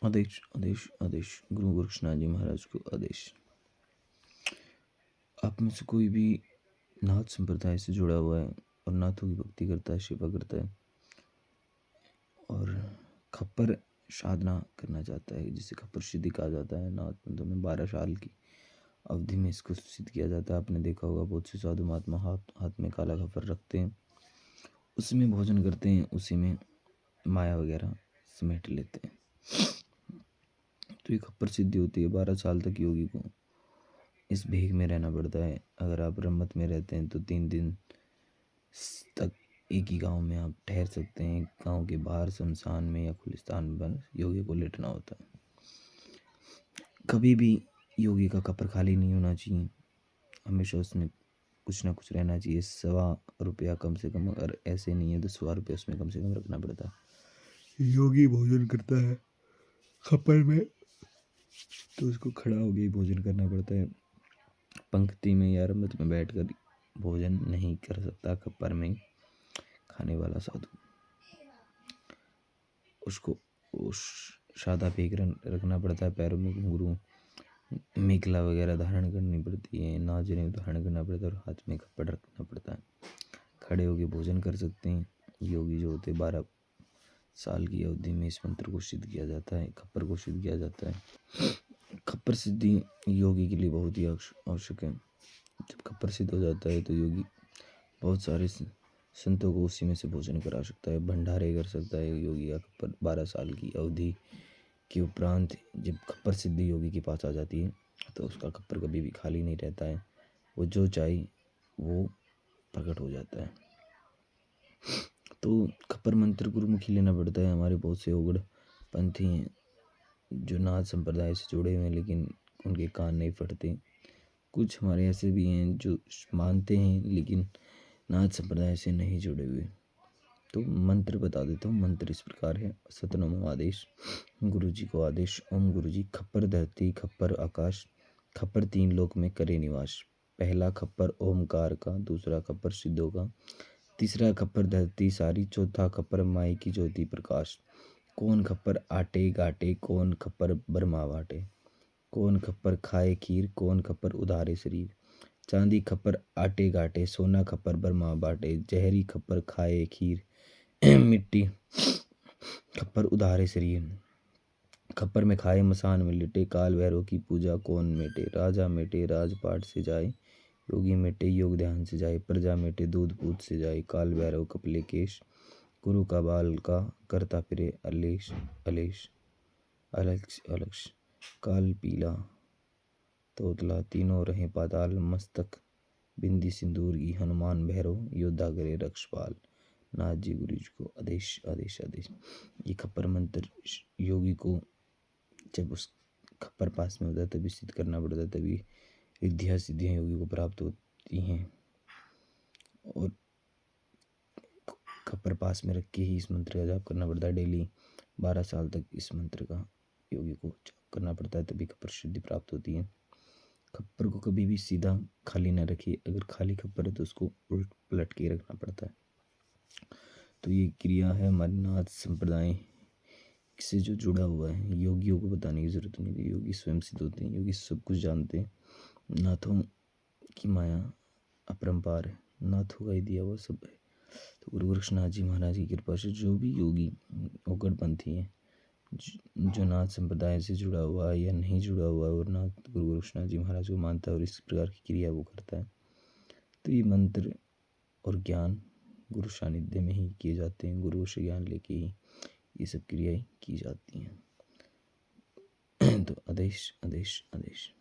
आदेश आदेश आदेश। गुरु गोरक्षनाथ जी महाराज को आदेश। आप में से कोई भी नाथ संप्रदाय से जुड़ा हुआ है और नाथों की भक्ति करता है, सेवा करता है और खप्पर साधना करना चाहता है, जिसे खप्पर सिद्धि कहा जाता है। नाथ पंथों में 12 साल की अवधि में इसको सिद्ध किया जाता है। आपने देखा होगा बहुत से साधु महात्मा हाथ में काला खप्पर रखते हैं, उसी में भोजन करते हैं, उसी में माया वगैरह समेट लेते हैं। तो ये खप्पर सिद्धि होती है। 12 साल तक योगी को इस भीख में रहना पड़ता है। अगर आप रम्मत में रहते हैं तो 3 दिन तक एक ही गांव में आप ठहर सकते हैं। गांव के बाहर शमशान में या खुलिस्तान में योगी को लेटना होता है। कभी भी योगी का कपड़ खाली नहीं होना चाहिए, हमेशा उसमें कुछ ना कुछ रहना चाहिए। 1.25 रुपया कम से कम, अगर ऐसे नहीं है तो 100 रुपया उसमें कम से कम रखना पड़ता है। योगी भोजन करता है खप्पर में तो उसको खड़ा होकर ही भोजन करना पड़ता है। पंक्ति में या रमत में बैठकर भोजन नहीं कर सकता खप्पर में खाने वाला साधु। उसको उस सादा फेंक रखना पड़ता है। पैरों में घुंघरू मेखला वगैरह धारण करनी पड़ती है, नाजरे धारण करना पड़ता है और हाथ में खप्पड़ रखना पड़ता है। खड़े होकर भोजन कर सकते हैं। योगी जो होते 12 साल की अवधि में इस मंत्र को सिद्ध किया जाता है, खप्पर को सिद्ध किया जाता है। खप्पर सिद्धि योगी के लिए बहुत ही आवश्यक है। जब खप्पर सिद्ध हो जाता है तो योगी बहुत सारे संतों को उसी में से भोजन करा सकता है, भंडारे कर सकता है। योगी का खप्पर 12 साल की अवधि के उपरांत जब खप्पर सिद्धि योगी के पास आ जाती है तो उसका खप्पर कभी भी खाली नहीं रहता है। वो जो चाहे वो प्रकट हो जाता है। तो खप्पर मंत्र गुरुमुखी लेना पड़ता है। हमारे बहुत से उग्र पंथी हैं जो नाथ संप्रदाय से जुड़े हुए हैं, लेकिन उनके कान नहीं फटते। कुछ हमारे ऐसे भी हैं जो मानते हैं लेकिन नाथ संप्रदाय से नहीं जुड़े हुए। तो मंत्र बता देता हूँ। मंत्र इस प्रकार है। सतनाम आदेश। गुरु जी को आदेश। ओम गुरु जी। खप्पर धरती खप्पर आकाश, खप्पर 3 लोक में करे निवास। पहला खप्पर ओमकार का, दूसरा खप्पर सिद्धों का, तीसरा खप्पर धरती सारी, चौथा खप्पर माई की ज्योति प्रकाश। कौन खप्पर आटे गाटे, कौन खप्पर बरमा बाटे, कौन खप्पर खाए खीर, कौन खप्पर उधारे शरीर। चांदी खप्पर आटे गाटे, सोना खप्पर बरमा बाटे, जहरी खप्पर खाए खीर, मिट्टी खप्पर उधारे शरीर। खप्पर में खाए मसान में लिटे, काल भैरव की पूजा कौन मेटे। राजा मेटे राजपाट से जाए, योगी मेटे योग ध्यान से जाए। प्रजा मेटे दूध पूत से जाए, काल भैरव कपले केश। गुरु का बाल का करता फिरे अलेश अलेश अलक्ष अलक्ष। काल पीला तोतला तीनों रहे पाताल, मस्तक बिंदी सिंदूर की हनुमान भैरव, योद्धा करे रक्षपाल। नाथ जी गुरु जी को आदेश आदेश आदेश। ये खप्पर मंत्र योगी को जब उस खप्पर पास में होता है तभी सिद्ध करना पड़ता है, तभी रिद्धियाँ सिद्धियाँ योगी को प्राप्त होती हैं। और खप्पर पास में रख के ही इस मंत्र का जाप करना पड़ता है। डेली 12 साल तक इस मंत्र का योगी को जाप करना पड़ता है, तभी खप्पर सिद्धि प्राप्त होती है। खप्पर को कभी भी सीधा खाली ना रखिए। अगर खाली खप्पर है तो उसको उल्ट पलट के रखना पड़ता है। तो ये क्रिया है हमारे नाथ संप्रदाय से जो जुड़ा हुआ है। योगियों को बताने की जरूरत नहीं है, योगी स्वयं सिद्ध होते हैं, योगी सब कुछ जानते हैं। नाथों की माया अपरंपार है, नाथों का ही दिया हुआ सब है। तो गुरु गोरक्षनाथ जी महाराज की कृपा से जो भी योगी उग्रपंथी है, जो नाथ संप्रदाय से जुड़ा हुआ है या नहीं जुड़ा हुआ है और नाथ गुरु गोरक्षनाथ जी महाराज को मानता है और इस प्रकार की क्रिया वो करता है, तो ये मंत्र और ज्ञान गुरु सानिध्य में ही किए जाते हैं। गुरु से ज्ञान लेके ही ये सब क्रियाएं की जाती हैं। तो आदेश आदेश आदेश।